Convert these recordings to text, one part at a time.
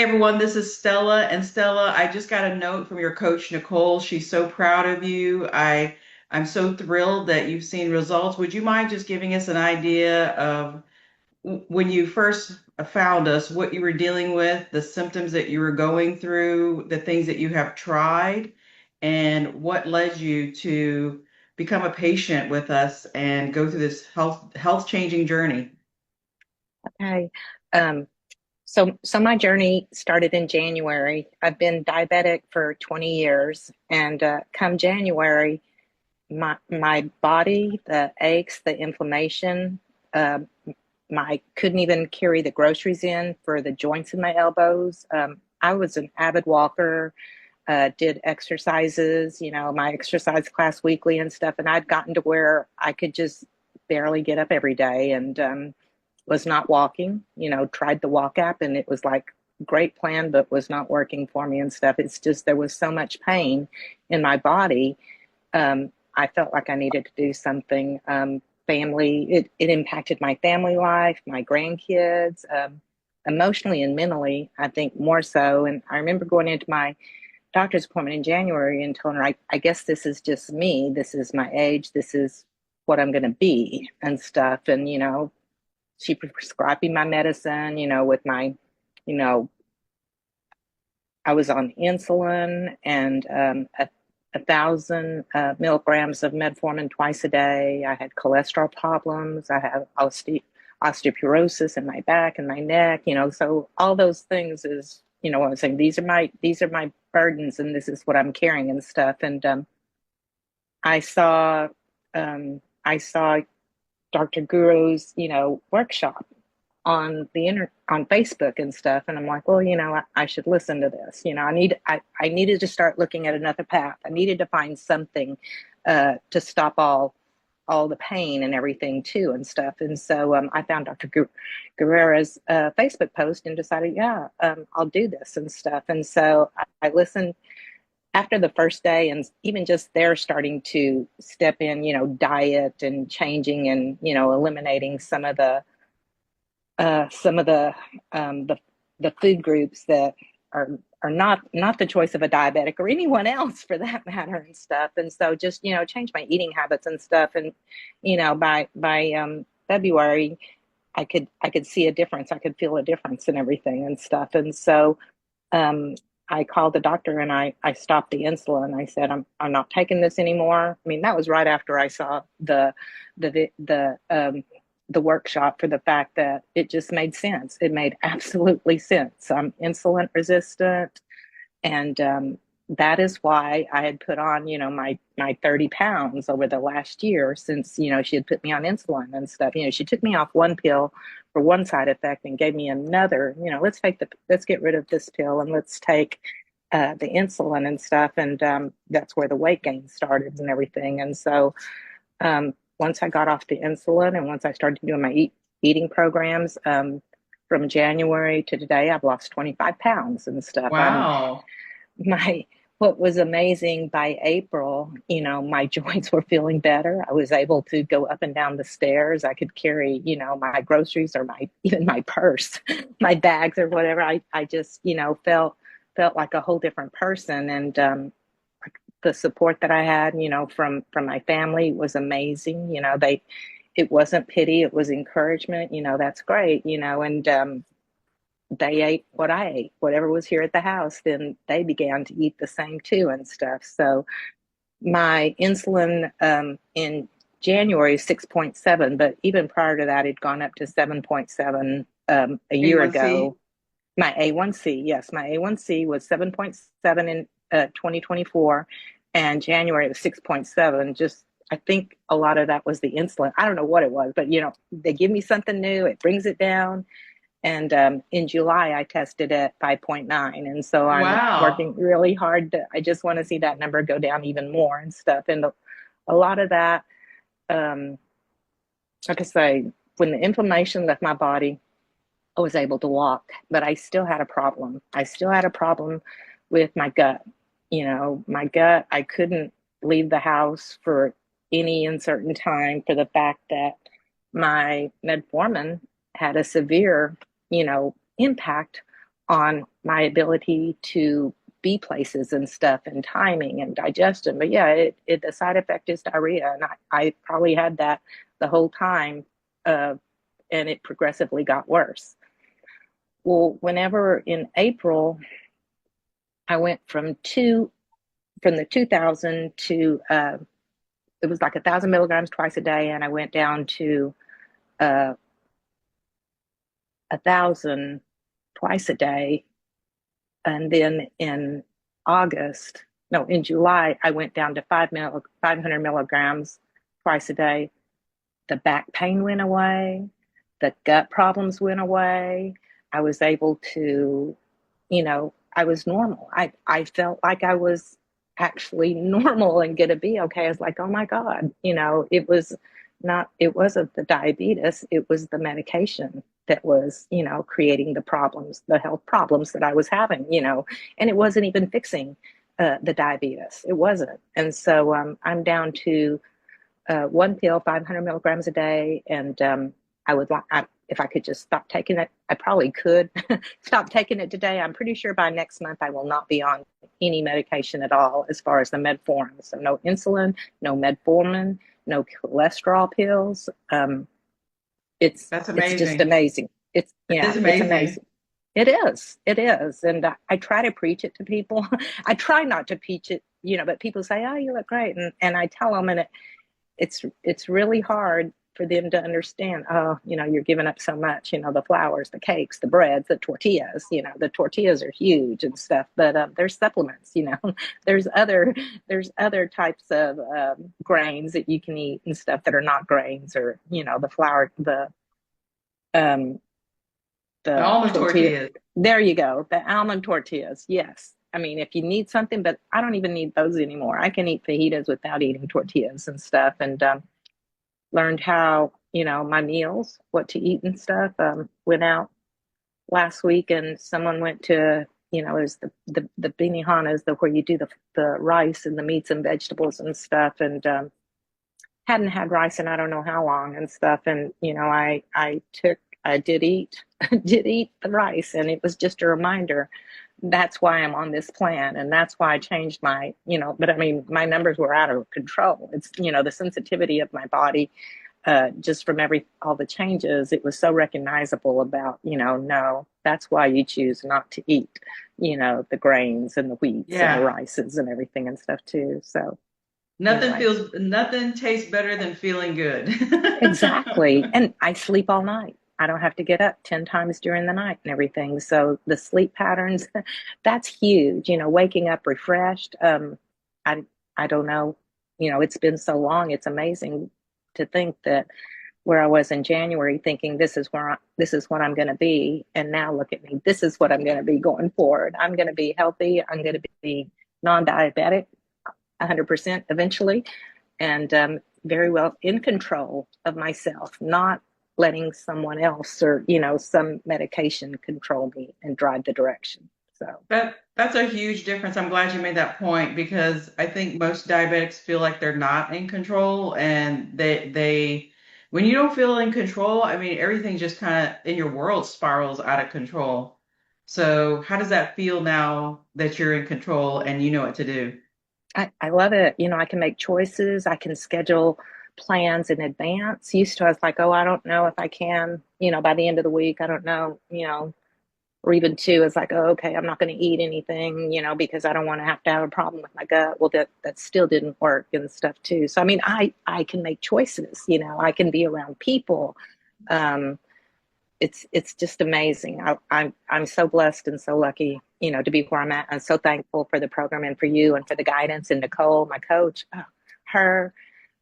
everyone, this is Stella. And Stella, I just got a note from your coach, Nicole. She's so proud of you. I'm so thrilled that you've seen results. Would you mind just giving us an idea of when you first found us, what you were dealing with, the symptoms that you were going through, the things that you have tried, and what led you to become a patient with us and go through this health changing journey? Okay. Um, so my journey started in January. I've been diabetic for 20 years, and come January, my body, the aches, the inflammation, uh, my couldn't even carry the groceries in for the joints in my elbows. I was an avid walker, did exercises, my exercise class weekly and stuff, and I'd gotten to where I could just barely get up every day and was not walking, tried the walk app and it was like great plan, but was not working for me and stuff. It's just there was so much pain in my body. I felt like I needed to do something. It impacted my family life, my grandkids, emotionally and mentally, I think more so. And I remember going into my doctor's appointment in January and telling her, I guess this is just me. This is my age. This is what I'm going to be and stuff. And, she prescribed me my medicine, with my, you know, I was on insulin and a thousand milligrams of metformin twice a day. I had cholesterol problems. I have osteoporosis in my back and my neck. So all those things is, what I'm saying. These are my burdens, and this is what I'm carrying and stuff. And I saw I saw Dr. Guru's, workshop on Facebook and stuff. And I'm like, well, I should listen to this. I needed to start looking at another path. I needed to find something to stop all the pain and everything too and stuff. And so I found Guerrera's Facebook post and decided, yeah, I'll do this and stuff. And so I listened after the first day, and even just there starting to step in, diet and changing and, eliminating some of the food groups that are are not the choice of a diabetic or anyone else for that matter and stuff. And so just change my eating habits and stuff. And by February, I could see a difference. I could feel a difference in everything and stuff. And so um, I called the doctor and I stopped the insulin. I said I'm not taking this anymore. I mean, that was right after I saw the workshop, for the fact that it just made sense. It made absolutely sense. I'm insulin resistant, and that is why I had put on, my 30 pounds over the last year since, she had put me on insulin and stuff. She took me off one pill for one side effect and gave me another, let's get rid of this pill and let's take the insulin and stuff. And that's where the weight gain started and everything. And so once I got off the insulin and once I started doing my eating programs, from January to today, I've lost 25 pounds and stuff. Wow. My What was amazing, by April, my joints were feeling better. I was able to go up and down the stairs. I could carry, my groceries or my even my purse, my bags or whatever. I just, felt like a whole different person. And the support that I had, from my family was amazing. It wasn't pity, it was encouragement. That's great, and they ate what I ate, whatever was here at the house, then they began to eat the same too and stuff. So my insulin in January is 6.7, but even prior to that, it'd gone up to 7.7 a year A1C. ago. My A1C, yes, my A1C was 7.7 in 2024, and January it was 6.7. Just, I think a lot of that was the insulin. I don't know what it was, but they give me something new, it brings it down. And in July, I tested at 5.9. And so I'm Wow. working really hard. I just want to see that number go down even more and stuff. And a lot of that, um, like I say, when the inflammation left my body, I was able to walk, but I still had a problem. I still had a problem with my gut. My gut, I couldn't leave the house for any uncertain time for the fact that my metformin had a severe, impact on my ability to be places and stuff and timing and digestion. But yeah, the side effect is diarrhea. And I probably had that the whole time, uh, and it progressively got worse. Well, whenever in April, I went from the 2000 to, it was like 1,000 milligrams twice a day. And I went down to, 1,000 twice a day. And then in August, no, in July, I went down to 500 milligrams twice a day. The back pain went away. The gut problems went away. I was able to, I was normal. I felt like I was actually normal and going to be okay. I was like, oh my God, it wasn't the diabetes, it was the medication that was, creating the problems, the health problems that I was having, and it wasn't even fixing the diabetes. It wasn't. And so I'm down to one pill, 500 milligrams a day. And I would like, if I could just stop taking it, I probably could stop taking it today. I'm pretty sure by next month I will not be on any medication at all as far as the metformin. So no insulin, no metformin, no cholesterol pills. That's It's just amazing. amazing. That is It's amazing. amazing. It is, and I try to preach it to people. I try not to preach it, but people say, "Oh, you look great," and I tell them, and it's really hard for them to understand. Oh, you're giving up so much. The flours, the cakes, the breads, the tortillas. The tortillas are huge and stuff, but there's supplements. there's other there's other types of grains that you can eat and stuff that are not grains, or the flour, um, The the almond tortilla. tortillas. There you go, the almond tortillas. Yes. I mean, if you need something, but I don't even need those anymore. I can eat fajitas without eating tortillas and stuff. And learned how, my meals, what to eat and stuff. Went out last week and someone went to, it was the Benihanas, where you do the rice and the meats and vegetables and stuff. And hadn't had rice in I don't know how long and stuff. And, I did eat, did eat the rice. And it was just a reminder. That's why I'm on this plan. And that's why I changed but I mean, my numbers were out of control. It's, the sensitivity of my body, just from all the changes, it was so recognizable about, no, that's why you choose not to eat, the grains and the wheats and the Yeah. rices and everything and stuff too. So anyway. Nothing tastes better than feeling good. Exactly. And I sleep all night. I don't have to get up 10 times during the night and everything. So the sleep patterns, that's huge, waking up refreshed. I, I don't know, it's been so long. It's amazing to think that where I was in January thinking this is what I'm going to be. And now look at me. This is what I'm going to be going forward. I'm going to be healthy. I'm going to be non-diabetic 100% eventually, and very well in control of myself, not letting someone else or some medication control me and drive the direction. So That's a huge difference. I'm glad you made that point because I think most diabetics feel like they're not in control and they when you don't feel in control, I mean everything just kind of in your world spirals out of control. So how does that feel now that you're in control and you know what to do? I love it. I can make choices. I can schedule plans in advance. Used to, I was like, oh, I don't know if I can, by the end of the week, I don't know, or even two, it's like, oh, okay, I'm not going to eat anything, because I don't want to have a problem with my gut. Well, that still didn't work and stuff too. So, I mean, I can make choices, I can be around people. Um, it's just amazing. I'm so blessed and so lucky, to be where I'm at. I'm so thankful for the program and for you and for the guidance and Nicole, my coach, her,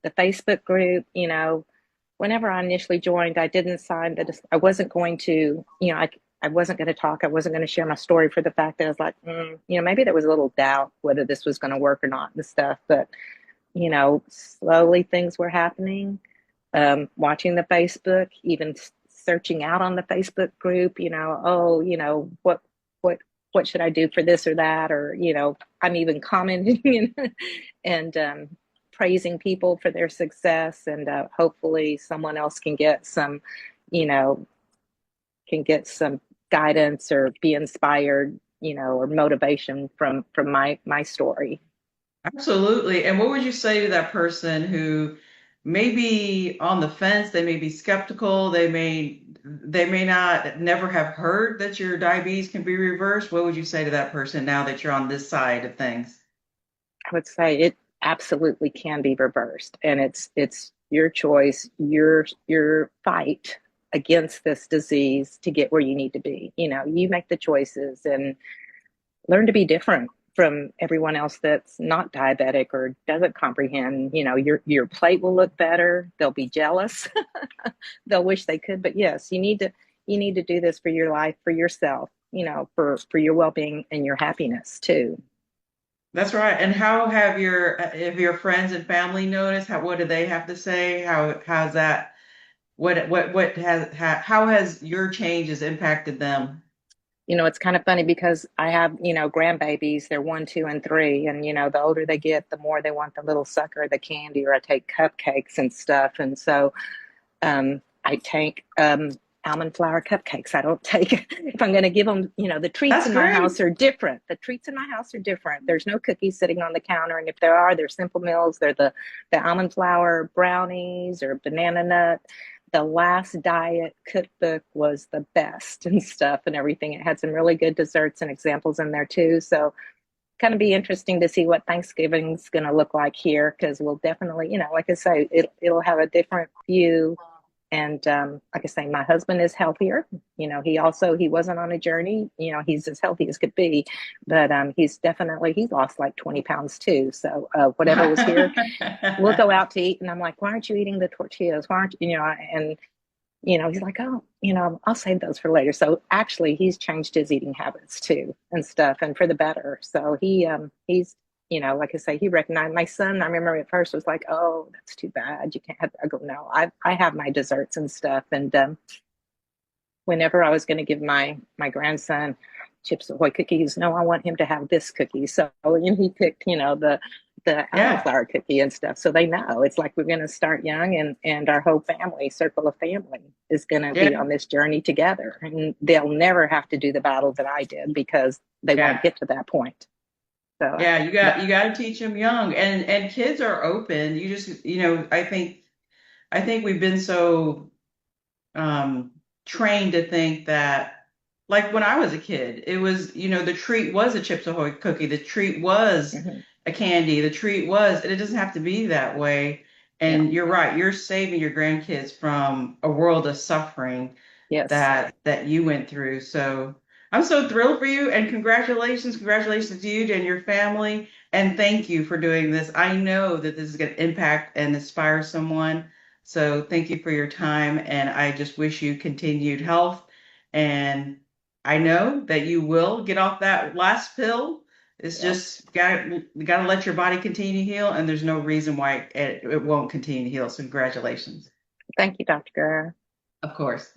the Facebook group. Whenever I initially joined, I didn't sign that. I wasn't going to, I wasn't going to talk. I wasn't going to share my story for the fact that I was like, maybe there was a little doubt whether this was going to work or not and stuff. But, slowly things were happening. Watching the Facebook, even searching out on the Facebook group, oh, what should I do for this or that? Or, I'm even commenting and praising people for their success. And hopefully someone else can get you know, some guidance or be inspired, or motivation from my story. Absolutely. And what would you say to that person who may be on the fence, they may be skeptical, they may not never have heard that your diabetes can be reversed? What would you say to that person now that you're on this side of things? I would say it absolutely can be reversed, and it's your choice, your fight against this disease to get where you need to be. You make the choices and learn to be different from everyone else that's not diabetic or doesn't comprehend. Your plate will look better. They'll be jealous. They'll wish they could, but yes, you need to do this for your life, for yourself, for your well-being and your happiness too. That's right. And how have your friends and family noticed? What do they have to say? How's that? How has your changes impacted them? It's kind of funny because I have, grandbabies. They're 1, 2, and 3. And, the older they get, the more they want the little sucker, the candy, or I take cupcakes and stuff. And so I take almond flour cupcakes. I don't take, if I'm going to give them, the treats That's in my great. house are different. The treats in my house are different. There's no cookies sitting on the counter. And if there are, they're Simple Meals. They're the almond flour brownies or banana nut. The last diet cookbook was the best and stuff and everything. It had some really good desserts and examples in there too. So kind of be interesting to see what Thanksgiving's going to look like here, because we'll definitely, like I say, it'll have a different view. And like I say, my husband is healthier. He wasn't on a journey. He's as healthy as could be, but he's lost like 20 pounds too. So whatever was here, we'll go out to eat, and I'm like, why aren't you eating the tortillas? Why aren't you, and he's like, oh, I'll save those for later. So actually, he's changed his eating habits too and stuff, and for the better. So he's, like I say, he recognized my son. I remember at first was like, oh, that's too bad. You can't have. I go, no, I have my desserts and stuff. And whenever I was going to give my grandson Chips Ahoy cookies, no, I want him to have this cookie. So he picked, the almond Yeah, flour cookie and stuff. So they know it's like we're going to start young, and our whole family, circle of family, is going to be yeah, on this journey together. And they'll never have to do the battle that I did because they won't yeah. get to that point. So, Yeah, but you got to teach them young, and kids are open. You just, I think we've been so um, trained to think that, like when I was a kid, it was, the treat was a Chips Ahoy cookie, the treat was mhm, a candy, the treat was, and it doesn't have to be that way. yeah, And you're right, you're saving your grandkids from a world of suffering yes. that you went through. So I'm so thrilled for you, and congratulations to you and your family, and thank you for doing this. I know that this is going to impact and inspire someone. So thank you for your time, and I just wish you continued health. And I know that you will get off that last pill. It's Well, just got to let your body continue to heal, and there's no reason why it won't continue to heal. So congratulations, thank you, Dr. Guerra. of course.